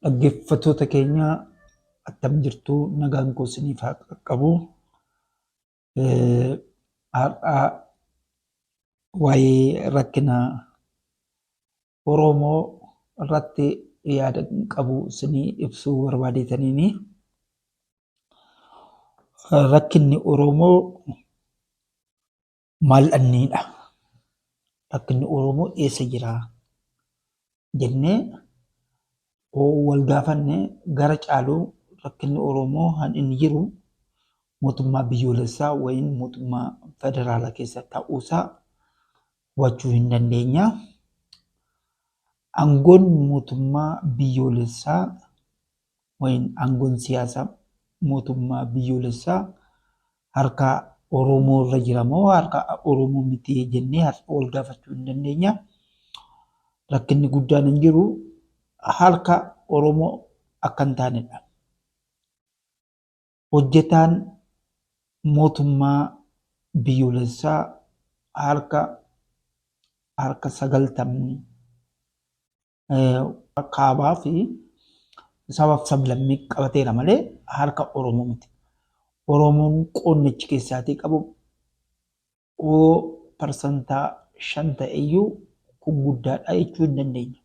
Dhaggeeffattoota keenya attam jirtu nagaan koo isiniif haa qaqqabu. Har'a waa'ee rakkina Oromoo irratti yaada qabu isinii ibsuu barbaadeetaniini. Rakkinni Oromoo maal dhanniidha? Rakkinni Oromoo eessa jiraa? Jennee wal gaafannee gara caaluu rakkinni Oromoo kan inni jiru mootummaa biyyoolessaa wayim mootummaa federaalaa keessa ta'uusaa hubachuu hin dandeenya. Aangoon mootummaa biyyoolessaa wayim aangoon siyaasaa mootummaa biyyoolessaa harka Oromoo irra jira moo harka Oromoo miti jennee wal gaafachuu hin dandeenya. Rakkinni guddaan hin jiru harka Oromoo akka hin taanedha. Hojjetaan mootummaa biyyoolessaa harka 90 kaabaa fi sabaaf sablammii qabateera malee harka Oromoo miti. Oromoon qoonnichi keessaatii qabu parsantaa 5 ta'eyyuu kun guddaadha jechuu hin dandeenya.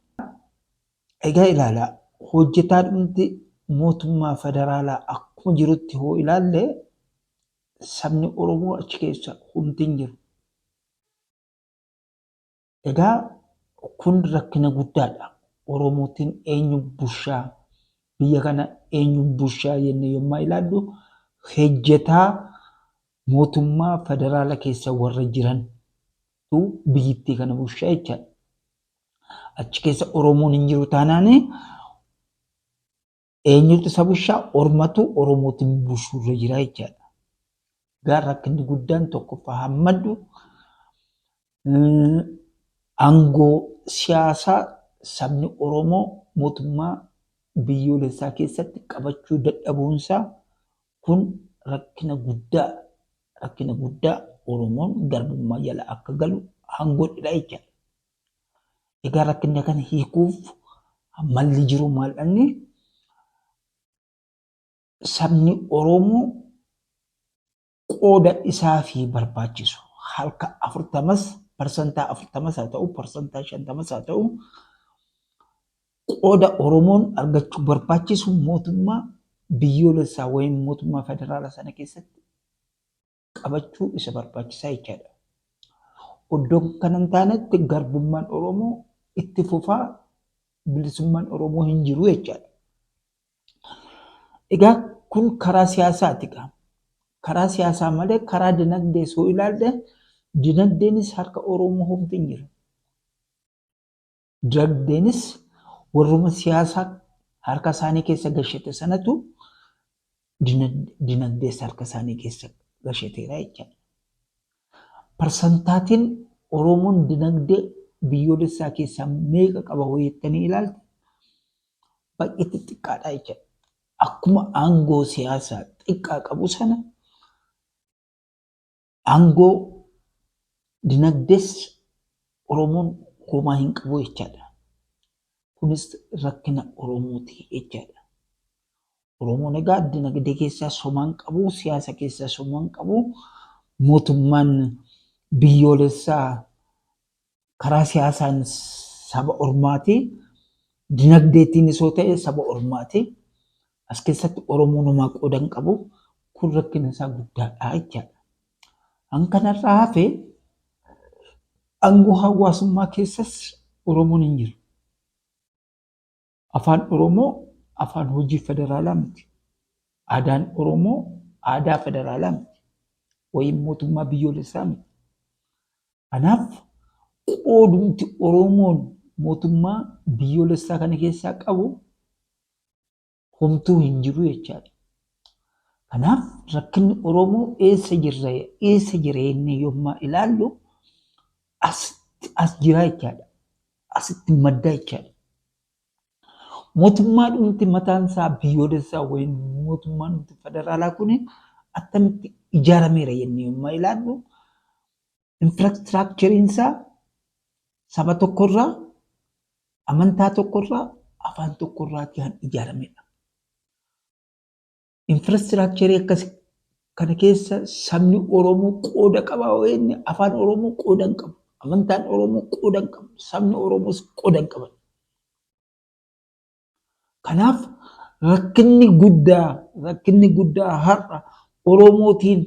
Egaa ilaalaa hojjetaan hundi mootummaa federaalaa akkuma jirutti hoo ilaalle sabni Oromoo achi keessa humti hin jiru. Egaa kun rakkina guddaadha. Oromootiin eenyu bushaa biyya kana eenyu bushaa jennee yommuu ilaallu hojjetaa mootummaa federaalaa keessa warra jirantu biyyattii kana bushaa jechaadha. Achi keessa Oromoon hin jiru taanaan eenyutu isa bushaa? Ormatu Oromootiin bushuurra jira jechaadha. Egaa rakkinni guddaan tokkoffaa hammaddu aangoo siyaasaa sabni Oromoo mootummaa biyyoolessaa keessatti qabachuu dadhabuunsaa kun rakkina guddaa Oromoon garbummaa jala akka galu hangoodha jechaadha. Egaa rakkinni kana hiikuuf malli jiru maal'anni? Sabni Oromoo qooda isaa fi barbaachisu harka 40% haa ta'u parsantaa 50 haa ta'u qooda Oromoon argachuu barbaachisu mootummaa biyyoolessaa wayim mootummaa federaalaa sana keessatti qabachuu isa barbaachisaa jechaadha. Iddoo kana hin taanetti garbummaan Oromoo itti fufaa bilisummaan Oromoo hin jiru jechaadha. Egaa kun karaa siyaasaati. Karaa siyaasaa malee karaa dinagdee soo ilaalle dinagdeenis harka Oromoo humti hin jiru. Dinagdeenis warruma siyaasaa harka isaanii keessa gashate sanatu dinagdees harka isaanii keessa gashateera jechaadha. Parsantaatiin Oromoon dinagdee biyyoolessaa keessaa meeqa qaba jettanii ilaalte baay'ee xiqqaadha jechaadha. Akkuma aangoo siyaasaa xiqqaa qabu sana aangoo dinagdees Oromoon homaa hin qabu jechaadha. Kunis rakkina Oromooti jechaadha. Oromoon egaa dinagdee keessaa somaan qabu, siyaasa keessaa somaan qabu, mootummaan biyyoolessaa karaa siyaasaan saba Ormaati, dinagdeetiin isoo ta'e saba Ormaati. As keessatti Oromoon homaa qooda hin qabu. Kun rakkina isaa guddaadha jechaadha. An kanarraa hafee aangoo hawaasummaa keessas Oromoon hin jiru. Afaan Oromoo afaan hojii federaalaa miti. Aadaan Oromoo aadaa federaalaa miti. Wayim mootummaa biyyoolessaa miti. Kanaaf qoodumti Oromoon mootummaa biyyoolessaa kana keessaa qabu homtuu hin jiru jechaadha. Kanaaf rakkinni Oromoo eessa jira jennee yommuu ilaallu as jira jechaadha. Asitti madda jechaadha. Mootummaan dhumti mataan isaa biyyoolessaa wayim mootummaan dhumti federaalaa kun attamitti ijaarameera jennee yommuu ilaallu infraastiraakchariin isaa saba tokkorraa, amantaa tokkorraa, afaan tokkorraati kan ijaaramedha. Infraastiraakcharii akkas kana keessa sabni Oromoo qooda qaba inni afaan Oromoo qooda hin qabu. Amantaan Oromoo qooda hin qabu. Sabni Oromoos qooda hin qaban. Kanaaf rakkinni guddaa har'a Oromootiin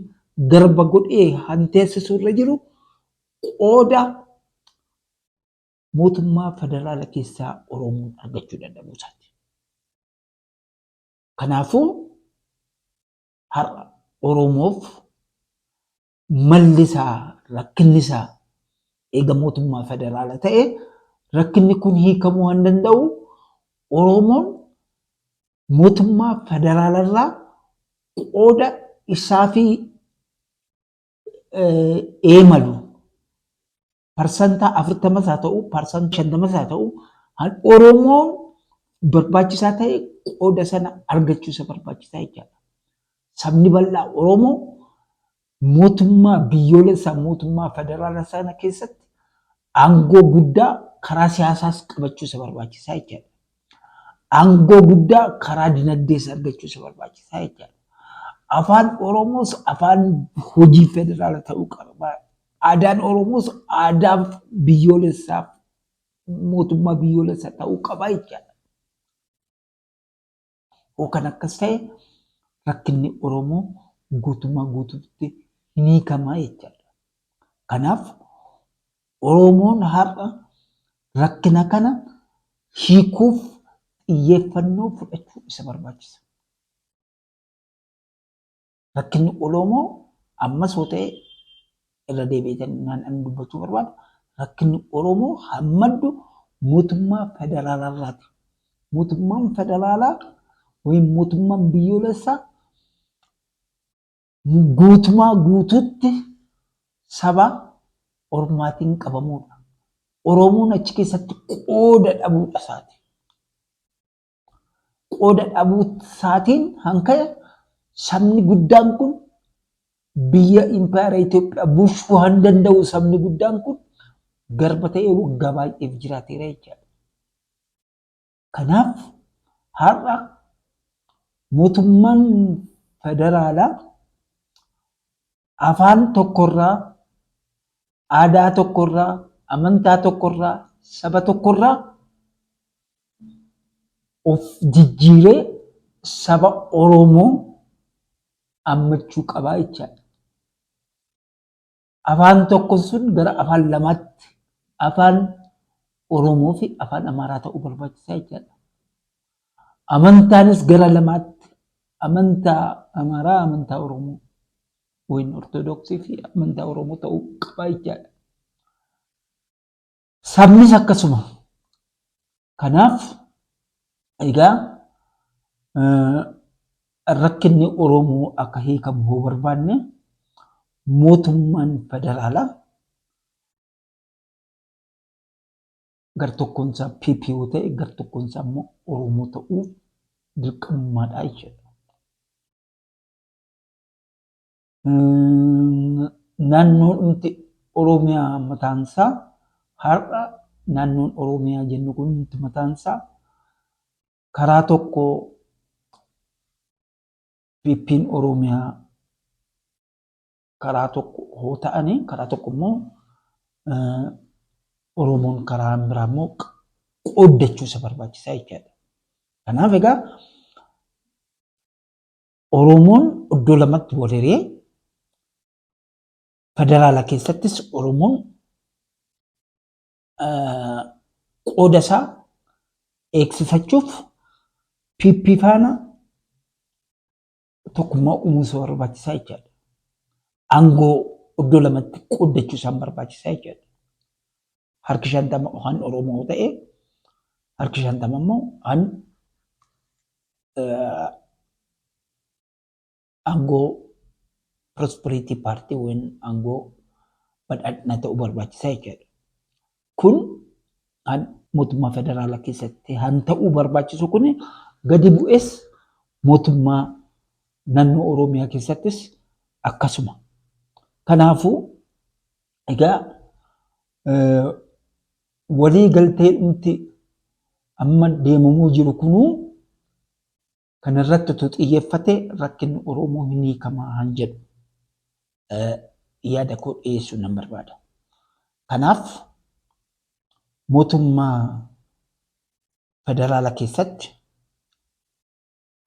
garba godhee hanteessisu irra jiru qooda mootummaa federaalaa keessaa Oromoon argachuu danda'u isaati. Kanaafuu har'a Oromoof malli isaa rakkinni isaa eega mootummaa federaalaa ta'e rakkinni kun hiikamuu hin danda'u. Oromoon mootummaa federaalarraa qooda isaa fi eemalu parsantaa 40 haa ta'u parsantaa 50 haa ta'u Oromoon barbaachisaa ta'e qooda sana argachuu isa barbaachisaa jechaadha. Sabni bal'aa Oromoo mootummaa biyyoolessaa mootummaa federaalaa sana keessatti aangoo guddaa karaa siyaasaas qabachuu isa barbaachisaa jechaadha. Aangoo guddaa karaa dinagdees argachuu isa barbaachisaa jechaadha. Afaan Oromoos afaan hojii federaalaa ta'uu qaba. Aadaan Oromoos aadaa biyyoolessaa mootummaa biyyoolessaa ta'uu qaba jechaadha. Kan akkas ta'e rakkinni Oromoo guutummaa guutuutti ni hiikama jechaadha. Kanaaf Oromoon har'a rakkina kana hiikuuf xiyyeeffannoo fudhachuu isa barbaachisa. Rakkinni Oromoo ammas yoo ta'e irra deebi'anii dubbachuu barbaadu rakkinni Oromoo hammaddu mootummaa federaalarraati. Mootummaan federaalaa wayim mootummaan biyyoolessaa guutumaa guutuutti saba Oromaatiin qabamuudha. Oromoon achi keessatti qooda dhabuudha isaati. Qooda dhabuu isaatiin hanka'e sabni guddaan kun biyya impaayera Itoophiyaa bulchuu hin danda'u. Sabni guddaan kun garba ta'ee waggaa baay'eef jiraateera jechaadha. Kanaaf har'a mootummaan federaalaa afaan tokkorraa, aadaa tokkorraa, amantaa tokkorraa, saba tokkorraa of jijjiiree saba Oromoo hammachuu qabaa jechaadha. Afaan tokko sun gara afaan lamaatti afaan Oromoo fi afaan Amaaraa ta'uu barbaachisaa jechaadha. Amantaanis gara lamaatti amantaa Amaaraa, amantaa Oromoo wayni Ortodoksii fi amantaa Oromoo ta'uu qabaa jechaadha. Sabnis akkasuma. Kanaaf egaa rakkinni Oromoo akka hiikamu yoo barbaanne mootummaan federaalaa gar-tokkoon isaa PP yoo ta'e gar-tokkoon isaa immoo Oromoo ta'uu dirqamummaadha jechuudha. Naannoon nuti Oromiyaa mataan isaa har'a naannoon Oromiyaa jennu kun mataan isaa karaa tokko PP'n Oromiyaa karaa tokko yoo ta'ani karaa tokko immoo Oromoon karaa biraa immoo qooddachuu isa barbaachisaa jechaadha. Kanaaf egaa Oromoon iddoo lamatti wal hiree federaala keessattis Oromoon qooda isaa eegsifachuuf PP faana tokkummaa uumuu isa barbaachisaa jechaadha. Aangoo iddoo lamatti qooddachuu isaan barbaachisaa jechaadha. Harki 50 waan Oromoo ta'e harki 50 immoo aangoo Prosperity Party wayin aangoo badhaadhina ta'uu barbaachisaa jechaadha. Kun mootummaa federaalaa keessatti han ta'uu barbaachisu kun gadi bu'es mootummaa naannoo Oromiyaa keessattis akkasuma. Kanaafuu egaa walii galtee dhumti amma deemamuu jiru kunuu kanarratti utuu xiyyeeffate rakkinni Oromoo hin hiikamaa han jedhu yaada koo dhiyeessuu nan barbaada. Kanaaf mootummaa federaala keessatti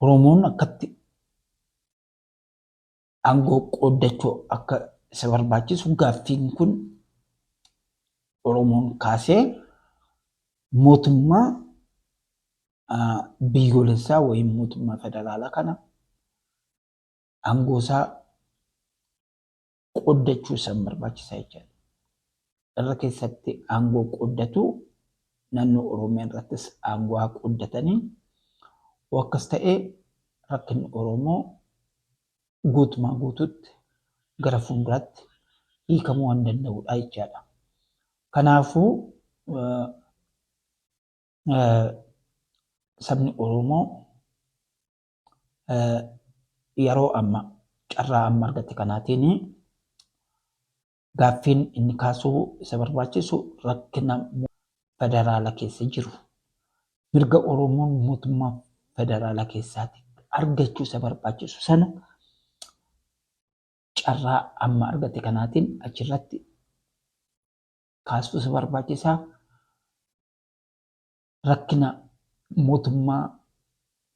Oromoon akkatti aangoo qooddachuu akka isa barbaachisu gaaffiin kun Oromoon kaasee mootummaa biyyoolessaa wayim mootummaa federaalaa kana aangoo isaa qooddachuu isa barbaachisaa jechuudha. Irra keessatti aangoo qooddatu naannoo Oromiyaa irrattis aangoo haa qooddatanii akkas ta'ee rakkinni Oromoo guutumaa guutuutti gara fuulduraatti hiikamuu waan danda'udha jechaadha. Kanaafuu sabni Oromoo yeroo amma carraa amma argate kanaatiin gaaffiin inni kaasuu isa barbaachisu rakkina federaala keessa jiru mirga Oromoon mootummaa federaala keessaatti argachuu isa barbaachisu sana carraa amma argate kanaatiin achirratti kaasuu isa barbaachisaa. Rakkina mootummaa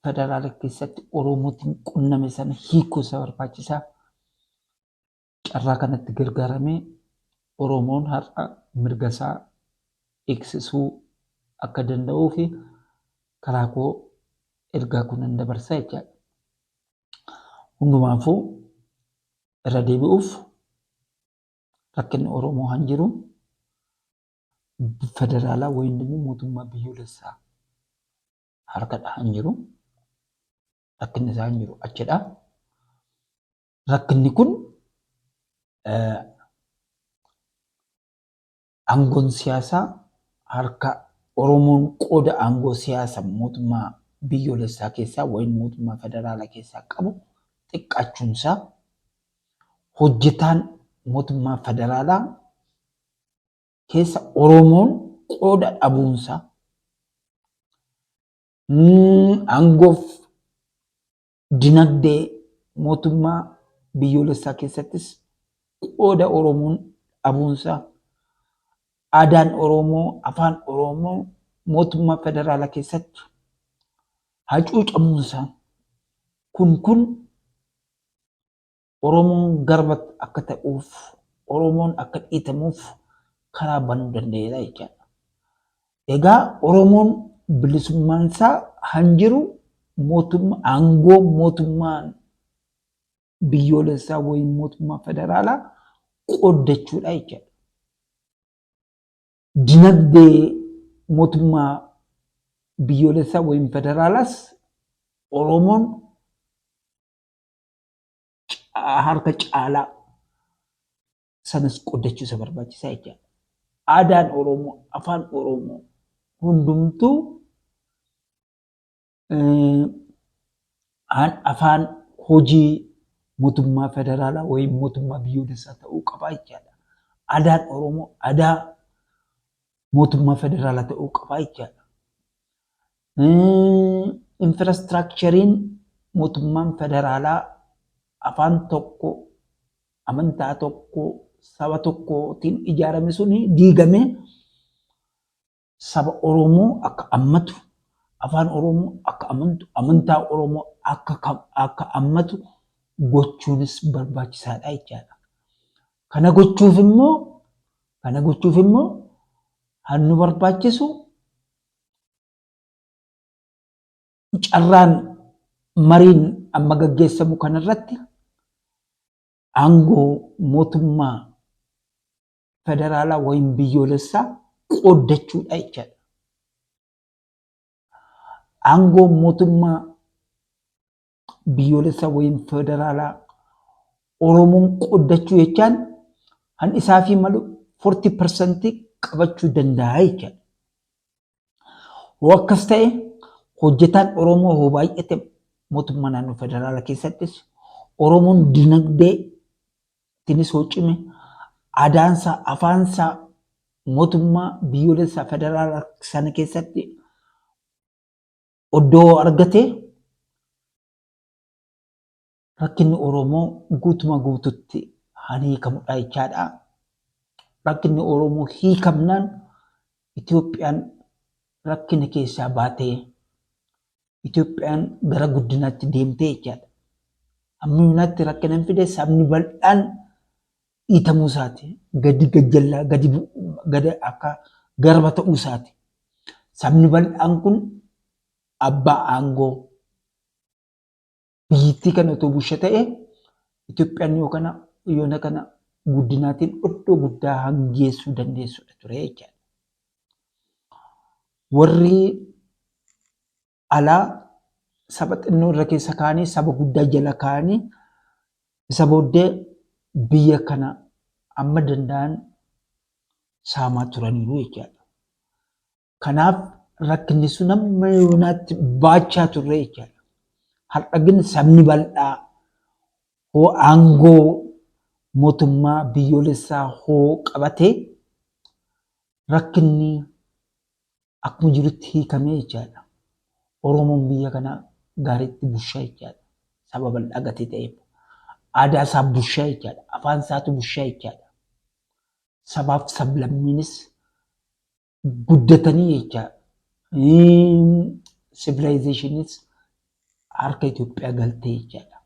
federaala keessatti Oromootiin qunname sana hiikuu isa barbaachisaa. Carraa kanatti gargaaramee Oromoon har'a mirga isaa eegsisuu akka danda'uu fi karaa koo ergaa kunan dabarsaa jechaadha. Hundumaafuu irra deebi'uuf rakkinni Oromoo han jiru federaalaa wayim immoo mootummaa biyyoolessaa harkadha han jiru. Rakkinni isaa han jiru achidha. Rakkinni kun aangoon siyaasaa harka Oromoon qooda aangoo siyaasaa mootummaa biyyoolessaa keessaa wayim mootummaa federaalaa keessaa qabu xiqqaachuunsaa hojjetaan mootummaa federaalaa keessa Oromoon qooda dhabuunsaa aangoof dinagdee mootummaa biyyoolessaa keessattis qooda Oromoon dhabuunsaa aadaan Oromoo afaan Oromoo mootummaa federaalaa keessatti hacuucamuunsaa kun Oromoon garba akka ta'uuf Oromoon akka dhiitamuuf karaa banuu danda'eera jechaadha. Egaa Oromoon bilisummaan isaa han jiru aangoo mootummaan biyyoolessaa wayim mootummaa federaalaa qooddachuudha jechaadha. Dinagdee mootummaa biyyoolessaa wayim federaalaas Oromoon harka caalaa sanas qooddachuu isa barbaachisaa jechaadha. Aadaan Oromoo, afaan Oromoo hundumtuu afaan hojii mootummaa federaalaa wayim mootummaa biyyoolessaa ta'uu qaba jechaadha. Aadaan Oromoo aadaa mootummaa federaalaa ta'uu qaba jechaadha. Infraastiraakchariin mootummaan federaalaa afaan tokko, amantaa tokko, saba tokkootiin ijaarame suni diigamee saba Oromoo akka ammatu, afaan Oromoo akka amantu, amantaa Oromoo akka ammatu gochuunis barbaachisaadha jechaadha. Kana gochuuf immoo hannu barbaachisu carraan mariin amma gaggeessamu kanarratti aangoo mootummaa federaalaa wayim biyyoolessaa qooddachuudha jechaadha. Aangoo mootummaa biyyoolessaa wayim federaalaa Oromoon qooddachuu jechaan han isaafi malu 40% qabachuu danda'a jechaadha. Akkas ta'e hojjetaan Oromoo hoo baay'ate mootummaa naannoo federaalaa keessattis Oromoon dinagdee tinis hoo cime aadaansaa afaansaa mootummaa biyyoolessaa federaalaa sana keessatti oddoo argate rakkinni Oromoo guutuma guututti haa hiikamudha jechaadha. Rakkinni Oromoo hiikamnaan Itoophiyaan rakkina keessaa baatee Itoophiyaan gara guddinaatti deemtee jechaadha. Amma yuunaatti rakkina hin fide sabni bal'aan dhiitamuu isaati. Gadi gajjallaa gadi akka garba ta'uu isaati. Sabni bal'aan kun abbaa aangoo biyyattii kana otoo bulcha ta'e Itoophiyaan yoona kana guddinaatiin iddoo guddaa hangeessuu dandeessudha ture jechaadha. Warri alaa saba xinnoo irra keessa kaanii saba guddaa jala kaanii isa booddee biyya kana amma danda'an saamaa turaniiru jechaadha. Kanaaf rakkinni sun amma yoonaatti baachaa turre jechaadha. Har'a ግን sabni bal'aa hoo aangoo mootummaa biyyoolessaa hoo qabate rakkinni akkuma jirutti hiikamee jechaadha. Oromoon biyya kana gaariitti bulchaa jechaadha. Saba bal'aa gatii ta'eef aadaa isaa bulchaa jechaadha. Afaan isaatu bulchaa jechaadha. Sabaaf sablammiinis guddatanii jechaadha. Civilizationis harka Itoophiyaa galtee jechaadha.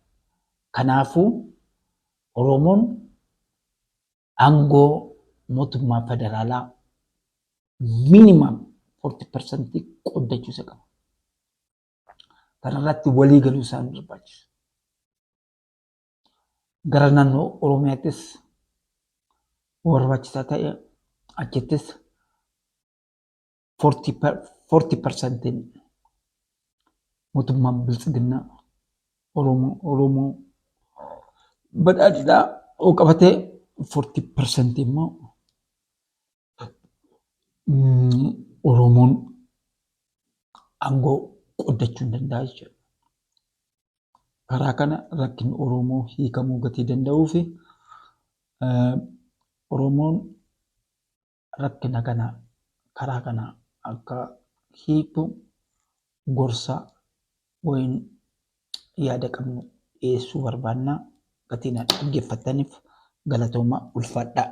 Kanaafuu Oromoon aangoo mootummaa federaalaa minimum 40% qooddachuu isa qaba. Kanarratti walii galuu isaan barbaachisa. Gara naannoo Oromiyaattis barbaachisaa ta'e achittis 40% mootummaan biltsiginnaa Oromoo badhaadhinaa oo qabatee 40% immoo Oromoon aangoo qooddachuu hin danda'a jechuudha. Karaa kana rakkinni Oromoo hiikamuu gatii danda'uu fi Oromoon rakkina kana karaa kana akka hiiku gorsa wayin yaada qabnu dhiyeessuu barbaanna. Gatiin dhaggeeffataniif galatoomaa ulfaadhaa.